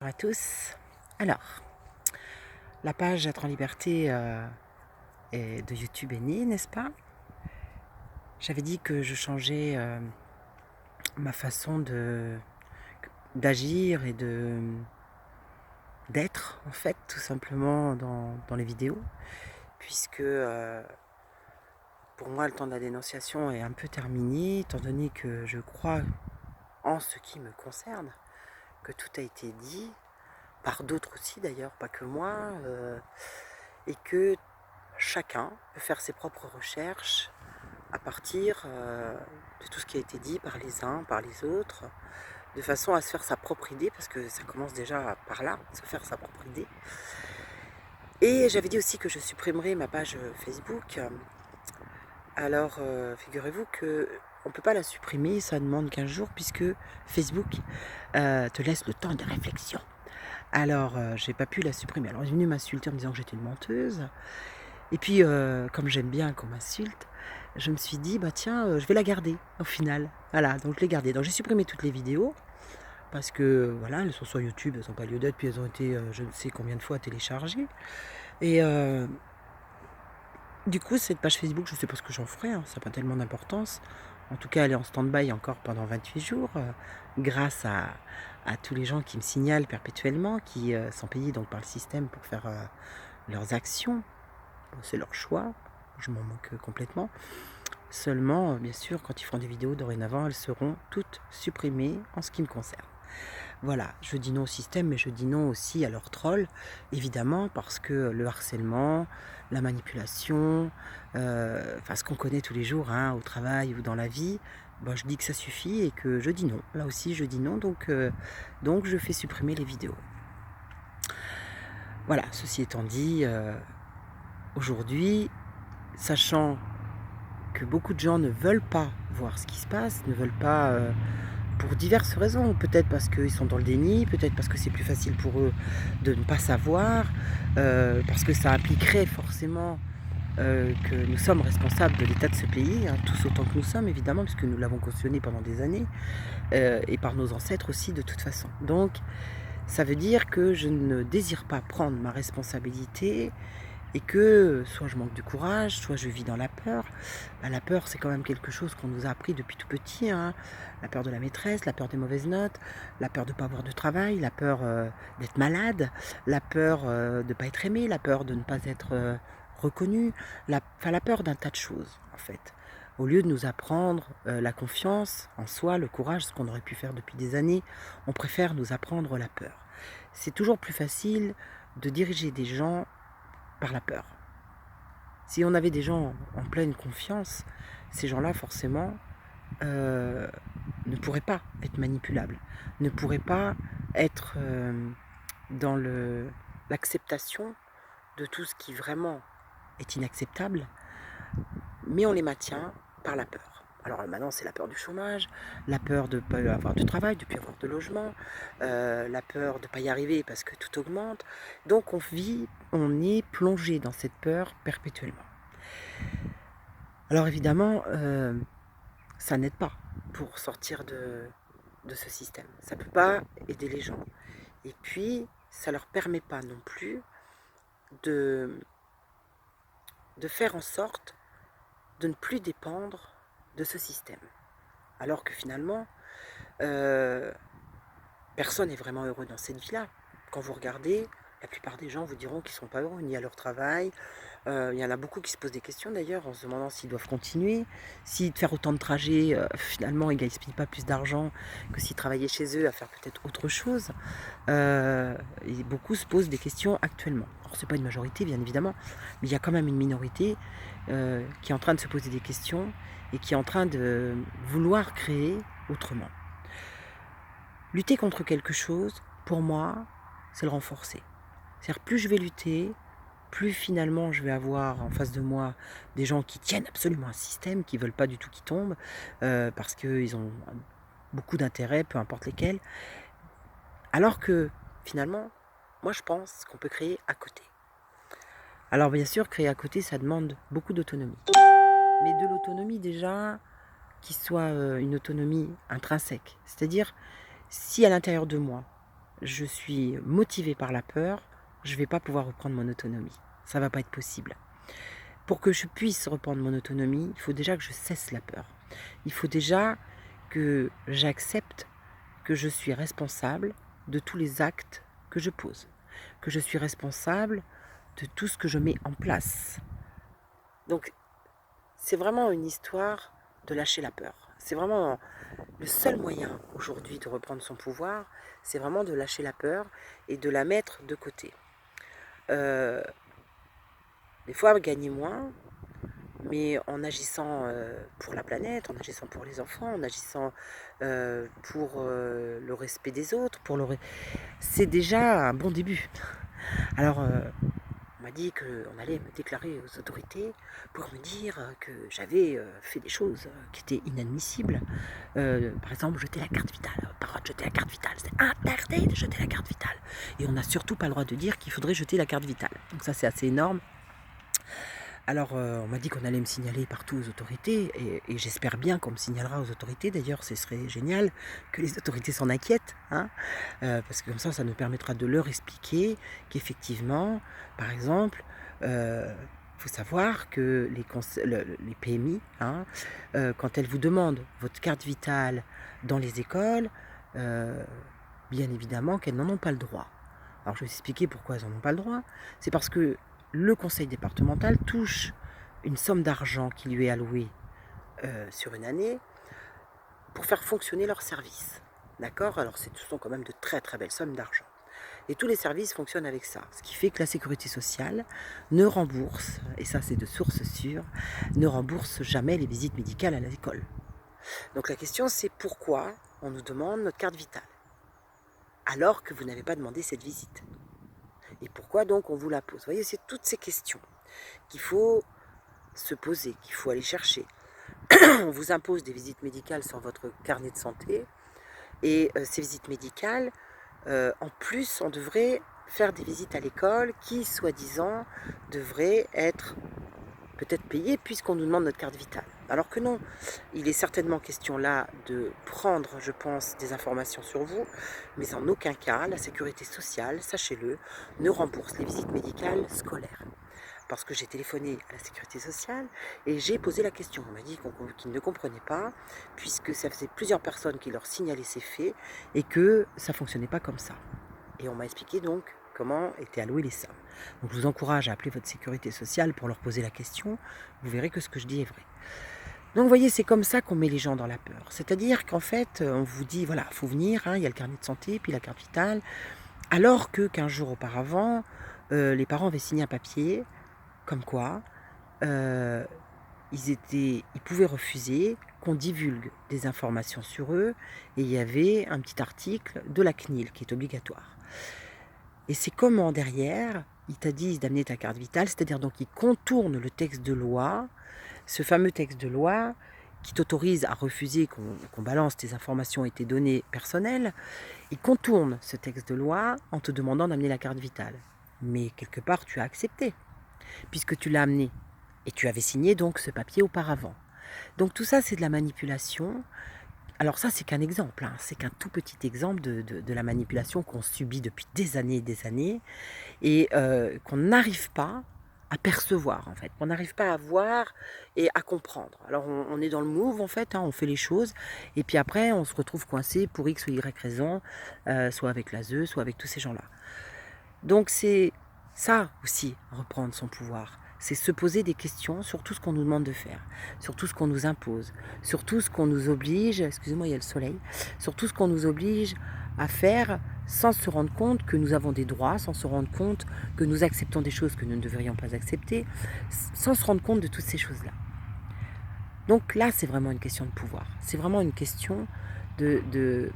Bonjour à tous. Alors, la page Être en liberté de YouTube est née, n'est-ce pas? J'avais dit que je changeais ma façon d'agir et d'être, en fait, tout simplement dans les vidéos, puisque pour moi, le temps de la dénonciation est un peu terminé, étant donné que je crois en ce qui me concerne, que tout a été dit, par d'autres aussi d'ailleurs, pas que moi, et que chacun peut faire ses propres recherches à partir de tout ce qui a été dit par les uns, par les autres, de façon à se faire sa propre idée, parce que ça commence déjà par là, se faire sa propre idée. Et j'avais dit aussi que je supprimerais ma page Facebook. Alors, figurez-vous que on ne peut pas la supprimer, ça demande 15 jours, puisque Facebook te laisse le temps de réflexion. Alors, j'ai pas pu la supprimer. Alors, il est venu m'insulter en me disant que j'étais une menteuse. Et puis, comme j'aime bien qu'on m'insulte, je me suis dit, bah tiens, je vais la garder au final. Voilà, donc je l'ai gardée. Donc j'ai supprimé toutes les vidéos, parce que voilà, elles sont sur YouTube, elles n'ont pas lieu d'être, puis elles ont été je ne sais combien de fois téléchargées. Et du coup, cette page Facebook, je ne sais pas ce que j'en ferai, hein, ça n'a pas tellement d'importance. En tout cas, elle est en stand-by encore pendant 28 jours, grâce à tous les gens qui me signalent perpétuellement, qui sont payés donc par le système pour faire leurs actions. Bon, c'est leur choix, je m'en moque complètement. Seulement, bien sûr, quand ils feront des vidéos dorénavant, elles seront toutes supprimées en ce qui me concerne. Voilà, je dis non au système, mais je dis non aussi à leurs trolls, évidemment, parce que le harcèlement, la manipulation, enfin ce qu'on connaît tous les jours, hein, au travail ou dans la vie, ben, je dis que ça suffit et que je dis non. Là aussi, je dis non, donc je fais supprimer les vidéos. Voilà, ceci étant dit, aujourd'hui, sachant que beaucoup de gens ne veulent pas voir ce qui se passe, ne veulent pas, pour diverses raisons. Peut-être parce qu'ils sont dans le déni, peut-être parce que c'est plus facile pour eux de ne pas savoir, parce que ça impliquerait forcément que nous sommes responsables de l'état de ce pays, hein, tous autant que nous sommes évidemment, puisque nous l'avons cautionné pendant des années, et par nos ancêtres aussi de toute façon. Donc ça veut dire que je ne désire pas prendre ma responsabilité et que soit je manque de courage, soit je vis dans la peur. Bah, la peur, c'est quand même quelque chose qu'on nous a appris depuis tout petit, hein. La peur de la maîtresse, la peur des mauvaises notes, la peur de ne pas avoir de travail, la peur d'être malade, la peur de ne pas être aimé, la peur de ne pas être reconnu, la peur d'un tas de choses, en fait. Au lieu de nous apprendre la confiance en soi, le courage, ce qu'on aurait pu faire depuis des années, on préfère nous apprendre la peur. C'est toujours plus facile de diriger des gens par la peur. Si on avait des gens en pleine confiance, ces gens-là, forcément, ne pourraient pas être manipulables, ne pourraient pas être dans l'acceptation de tout ce qui vraiment est inacceptable, mais on les maintient par la peur. Alors maintenant, c'est la peur du chômage, la peur de ne pas avoir de travail, de ne plus avoir de logement, la peur de ne pas y arriver parce que tout augmente. Donc on est plongé dans cette peur perpétuellement. Alors évidemment, ça n'aide pas pour sortir de ce système. Ça ne peut pas aider les gens. Et puis, ça ne leur permet pas non plus de, de faire en sorte de ne plus dépendre de ce système. Alors que finalement, personne n'est vraiment heureux dans cette vie-là. Quand vous regardez, la plupart des gens vous diront qu'ils ne sont pas heureux ni à leur travail. Il y en a beaucoup qui se posent des questions d'ailleurs en se demandant s'ils doivent continuer. Si de faire autant de trajets, finalement, ils ne gaspillent pas plus d'argent que s'ils travaillaient chez eux à faire peut-être autre chose. Et beaucoup se posent des questions actuellement. Alors, ce n'est pas une majorité, bien évidemment, mais il y a quand même une minorité qui est en train de se poser des questions et qui est en train de vouloir créer autrement. Lutter contre quelque chose, pour moi, c'est le renforcer. C'est-à-dire, plus je vais lutter, plus finalement je vais avoir en face de moi des gens qui tiennent absolument un système, qui ne veulent pas du tout qu'il tombe, parce qu'ils ont beaucoup d'intérêts, peu importe lesquels. Alors que finalement, moi je pense qu'on peut créer à côté. Alors bien sûr, créer à côté, ça demande beaucoup d'autonomie. Mais de l'autonomie déjà qui soit une autonomie intrinsèque. C'est-à-dire, si à l'intérieur de moi, je suis motivée par la peur, je ne vais pas pouvoir reprendre mon autonomie. Ça ne va pas être possible. Pour que je puisse reprendre mon autonomie, il faut déjà que je cesse la peur. Il faut déjà que j'accepte que je suis responsable de tous les actes que je pose, que je suis responsable de tout ce que je mets en place. Donc, c'est vraiment une histoire de lâcher la peur. C'est vraiment le seul moyen aujourd'hui de reprendre son pouvoir, c'est vraiment de lâcher la peur et de la mettre de côté. Des fois, gagner moins, mais en agissant pour la planète, en agissant pour les enfants, en agissant pour le respect des autres, c'est déjà un bon début. Alors, on m'a dit qu'on allait me déclarer aux autorités pour me dire que j'avais fait des choses qui étaient inadmissibles. Par exemple, jeter la carte vitale. Pas le droit de jeter la carte vitale. C'est interdit de jeter la carte vitale. Et on n'a surtout pas le droit de dire qu'il faudrait jeter la carte vitale. Donc ça, c'est assez énorme. Alors, on m'a dit qu'on allait me signaler partout aux autorités, et j'espère bien qu'on me signalera aux autorités. D'ailleurs, ce serait génial que les autorités s'en inquiètent, hein, parce que comme ça nous permettra de leur expliquer qu'effectivement, par exemple, faut savoir que les PMI, hein, quand elles vous demandent votre carte vitale dans les écoles, bien évidemment qu'elles n'en ont pas le droit. Alors, je vais vous expliquer pourquoi elles n'en ont pas le droit. C'est parce que le conseil départemental touche une somme d'argent qui lui est allouée sur une année pour faire fonctionner leurs services. D'accord? Alors ce sont quand même de très très belles sommes d'argent. Et tous les services fonctionnent avec ça. Ce qui fait que la sécurité sociale ne rembourse, et ça c'est de source sûre, ne rembourse jamais les visites médicales à l'école. Donc la question c'est pourquoi on nous demande notre carte vitale alors que vous n'avez pas demandé cette visite. Et pourquoi donc on vous la pose? Vous voyez, c'est toutes ces questions qu'il faut se poser, qu'il faut aller chercher. On vous impose des visites médicales sur votre carnet de santé. Et ces visites médicales, en plus, on devrait faire des visites à l'école qui, soi-disant, devraient être peut-être payées puisqu'on nous demande notre carte vitale. Alors que non, il est certainement question là de prendre, je pense, des informations sur vous, mais en aucun cas, la sécurité sociale, sachez-le, ne rembourse les visites médicales scolaires. Parce que j'ai téléphoné à la sécurité sociale et j'ai posé la question. On m'a dit qu'ils ne comprenaient pas, puisque ça faisait plusieurs personnes qui leur signalaient ces faits et que ça ne fonctionnait pas comme ça. Et on m'a expliqué donc comment étaient allouées les sommes. Donc je vous encourage à appeler votre sécurité sociale pour leur poser la question. Vous verrez que ce que je dis est vrai. Donc vous voyez, c'est comme ça qu'on met les gens dans la peur. C'est-à-dire qu'en fait, on vous dit, voilà, il faut venir, hein, il y a le carnet de santé, puis la carte vitale. Alors que 15 jours auparavant, les parents avaient signé un papier comme quoi ils pouvaient refuser qu'on divulgue des informations sur eux, et il y avait un petit article de la CNIL qui est obligatoire. Et c'est comment derrière, ils t'a dit d'amener ta carte vitale, c'est-à-dire donc ils contournent le texte de loi, ce fameux texte de loi qui t'autorise à refuser qu'on balance tes informations et tes données personnelles. Ils contournent ce texte de loi en te demandant d'amener la carte vitale. Mais quelque part, tu as accepté, puisque tu l'as amené. Et tu avais signé donc ce papier auparavant. Donc tout ça, c'est de la manipulation. Alors ça, c'est qu'un exemple, hein. C'est qu'un tout petit exemple de la manipulation qu'on subit depuis des années et qu'on n'arrive pas à percevoir, en fait, qu'on n'arrive pas à voir et à comprendre. Alors on est dans le move, en fait, hein, on fait les choses, et puis après, on se retrouve coincé pour X ou Y raison, soit avec l'ASE, soit avec tous ces gens-là. Donc c'est ça aussi, reprendre son pouvoir. C'est se poser des questions sur tout ce qu'on nous demande de faire, sur tout ce qu'on nous impose, sur tout ce qu'on nous oblige, excusez-moi, il y a le soleil, sur tout ce qu'on nous oblige à faire sans se rendre compte que nous avons des droits, sans se rendre compte que nous acceptons des choses que nous ne devrions pas accepter, sans se rendre compte de toutes ces choses-là. Donc là, c'est vraiment une question de pouvoir. C'est vraiment une question de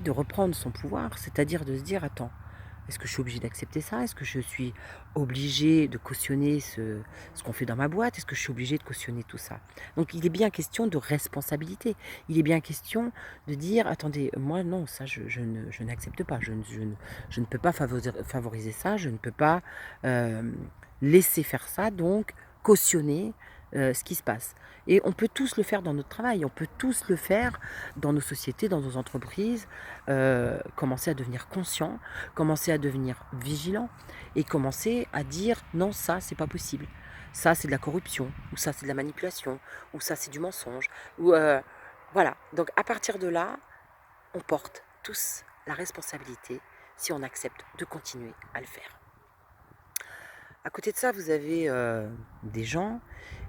reprendre son pouvoir, c'est-à-dire de se dire, attends, est-ce que je suis obligée d'accepter ça? Est-ce que je suis obligée de cautionner ce qu'on fait dans ma boîte? Est-ce que je suis obligée de cautionner tout ça? Donc il est bien question de responsabilité. Il est bien question de dire, attendez, moi non, ça je n'accepte pas. Je ne peux pas favoriser ça. Je ne peux pas laisser faire ça. Donc cautionner ce qui se passe. Et on peut tous le faire dans notre travail, on peut tous le faire dans nos sociétés, dans nos entreprises, commencer à devenir conscient, commencer à devenir vigilant et commencer à dire non, ça c'est pas possible. Ça c'est de la corruption, ou ça c'est de la manipulation, ou ça c'est du mensonge, ou voilà. Donc à partir de là, on porte tous la responsabilité si on accepte de continuer à le faire. À côté de ça, vous avez des gens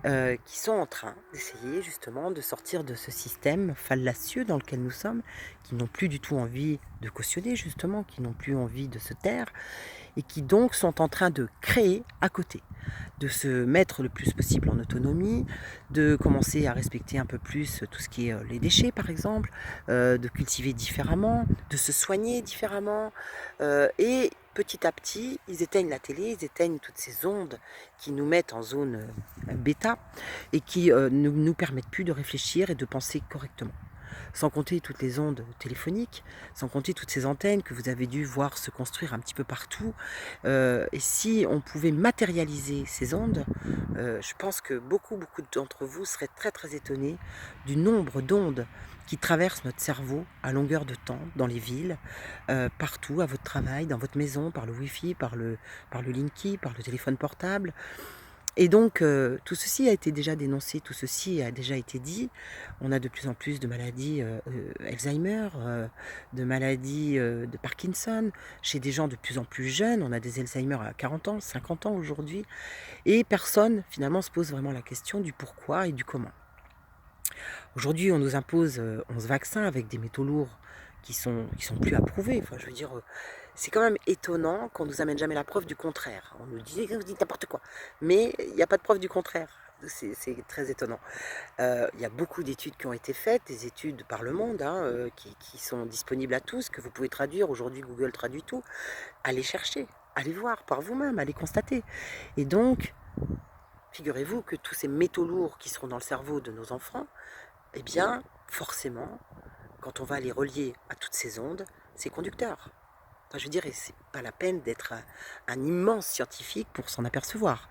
qui sont en train d'essayer justement de sortir de ce système fallacieux dans lequel nous sommes, qui n'ont plus du tout envie de cautionner justement, qui n'ont plus envie de se taire, et qui donc sont en train de créer à côté, de se mettre le plus possible en autonomie, de commencer à respecter un peu plus tout ce qui est les déchets par exemple, de cultiver différemment, de se soigner différemment, et petit à petit, ils éteignent la télé, ils éteignent toutes ces ondes qui nous mettent en zone bêta et qui ne nous permettent plus de réfléchir et de penser correctement. Sans compter toutes les ondes téléphoniques, sans compter toutes ces antennes que vous avez dû voir se construire un petit peu partout. Et si on pouvait matérialiser ces ondes, je pense que beaucoup d'entre vous seraient très très étonnés du nombre d'ondes qui traversent notre cerveau à longueur de temps, dans les villes, partout, à votre travail, dans votre maison, par le Wi-Fi, par le Linky, par le téléphone portable. Et donc, tout ceci a été déjà dénoncé, tout ceci a déjà été dit. On a de plus en plus de maladies Alzheimer, de maladies de Parkinson, chez des gens de plus en plus jeunes. On a des Alzheimer à 40 ans, 50 ans aujourd'hui. Et personne, finalement, se pose vraiment la question du pourquoi et du comment. Aujourd'hui, on nous impose 11 vaccins avec des métaux lourds qui sont plus approuvés. Enfin, je veux dire, c'est quand même étonnant qu'on nous amène jamais la preuve du contraire. On nous dit n'importe quoi, mais il n'y a pas de preuve du contraire. C'est très étonnant. Il y a beaucoup d'études qui ont été faites, des études par le monde, hein, qui sont disponibles à tous, que vous pouvez traduire. Aujourd'hui, Google traduit tout. Allez chercher, allez voir par vous-même, allez constater. Et donc, figurez-vous que tous ces métaux lourds qui seront dans le cerveau de nos enfants, eh bien, forcément, quand on va les relier à toutes ces ondes, c'est conducteur. Enfin, je veux dire, c'est pas la peine d'être un immense scientifique pour s'en apercevoir.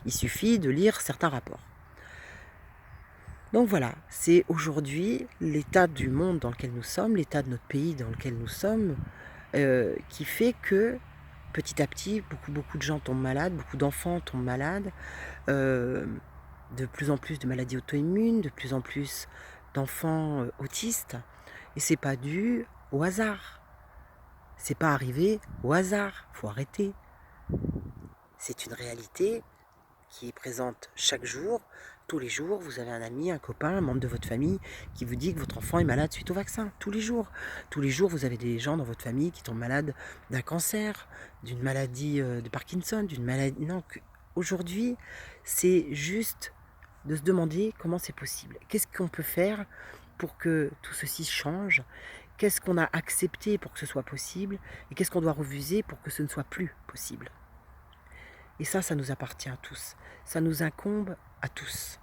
Il suffit de lire certains rapports. Donc voilà, c'est aujourd'hui l'état du monde dans lequel nous sommes, l'état de notre pays dans lequel nous sommes, qui fait que petit à petit, beaucoup de gens tombent malades, beaucoup d'enfants tombent malades, de plus en plus de maladies auto-immunes, de plus en plus d'enfants autistes, et c'est pas dû au hasard. C'est pas arrivé au hasard, faut arrêter. C'est une réalité qui est présente chaque jour. Tous les jours, vous avez un ami, un copain, un membre de votre famille qui vous dit que votre enfant est malade suite au vaccin. Tous les jours. Tous les jours, vous avez des gens dans votre famille qui tombent malades d'un cancer, d'une maladie de Parkinson, d'une maladie... Non, aujourd'hui, c'est juste de se demander comment c'est possible. Qu'est-ce qu'on peut faire pour que tout ceci change? Qu'est-ce qu'on a accepté pour que ce soit possible? Et qu'est-ce qu'on doit refuser pour que ce ne soit plus possible? Et ça nous appartient à tous. Ça nous incombe à tous.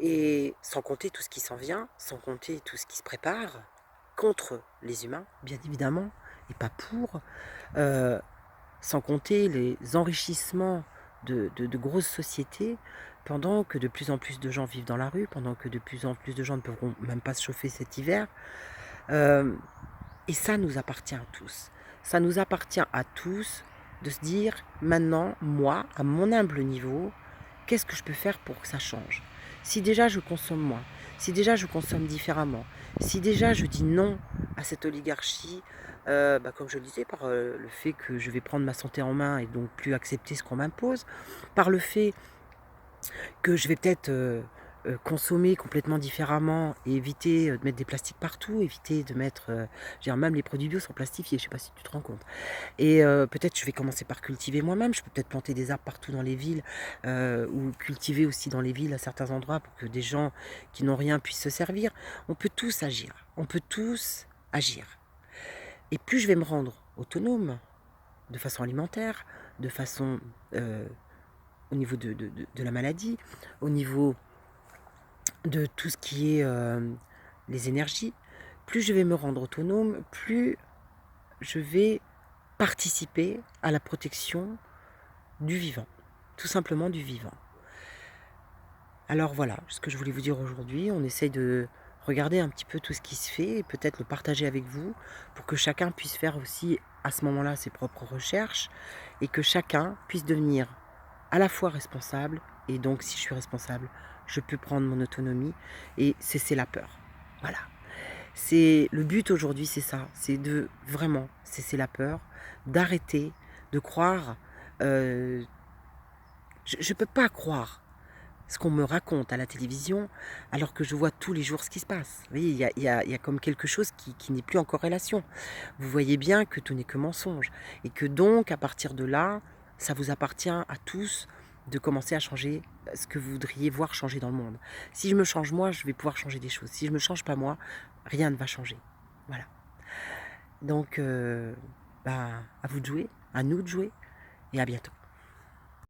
Et sans compter tout ce qui s'en vient, sans compter tout ce qui se prépare contre les humains, bien évidemment, et pas pour, sans compter les enrichissements de grosses sociétés, pendant que de plus en plus de gens vivent dans la rue, pendant que de plus en plus de gens ne pourront même pas se chauffer cet hiver. Et ça nous appartient à tous. Ça nous appartient à tous de se dire, maintenant, moi, à mon humble niveau, qu'est-ce que je peux faire pour que ça change? Si déjà je consomme moins, si déjà je consomme différemment, si déjà je dis non à cette oligarchie, comme je le disais, par le fait que je vais prendre ma santé en main et donc plus accepter ce qu'on m'impose, par le fait que je vais peut-être consommer complètement différemment et éviter de mettre des plastiques partout, éviter de mettre, même les produits bio sont plastifiés, je ne sais pas si tu te rends compte. Et peut-être je vais commencer par cultiver moi-même, je peux peut-être planter des arbres partout dans les villes, ou cultiver aussi dans les villes à certains endroits pour que des gens qui n'ont rien puissent se servir. On peut tous agir, on peut tous agir. Et plus je vais me rendre autonome, de façon alimentaire, de façon au niveau de la maladie, au niveau de tout ce qui est les énergies, plus je vais me rendre autonome, plus je vais participer à la protection du vivant, tout simplement du vivant. Alors voilà, ce que je voulais vous dire aujourd'hui, on essaye de regarder un petit peu tout ce qui se fait et peut-être le partager avec vous pour que chacun puisse faire aussi à ce moment-là ses propres recherches et que chacun puisse devenir à la fois responsable et donc si je suis responsable, je peux prendre mon autonomie et cesser la peur. Voilà. C'est le but aujourd'hui, c'est ça, c'est de vraiment cesser la peur, d'arrêter de croire. euh, je ne peux pas croire ce qu'on me raconte à la télévision, alors que je vois tous les jours ce qui se passe. Vous voyez, il y a comme quelque chose qui n'est plus en corrélation. Vous voyez bien que tout n'est que mensonge. Et que donc, à partir de là, ça vous appartient à tous de commencer à changer ce que vous voudriez voir changer dans le monde. Si je me change moi, je vais pouvoir changer des choses. Si je ne me change pas moi, rien ne va changer. Voilà. Donc, à vous de jouer, à nous de jouer, et à bientôt.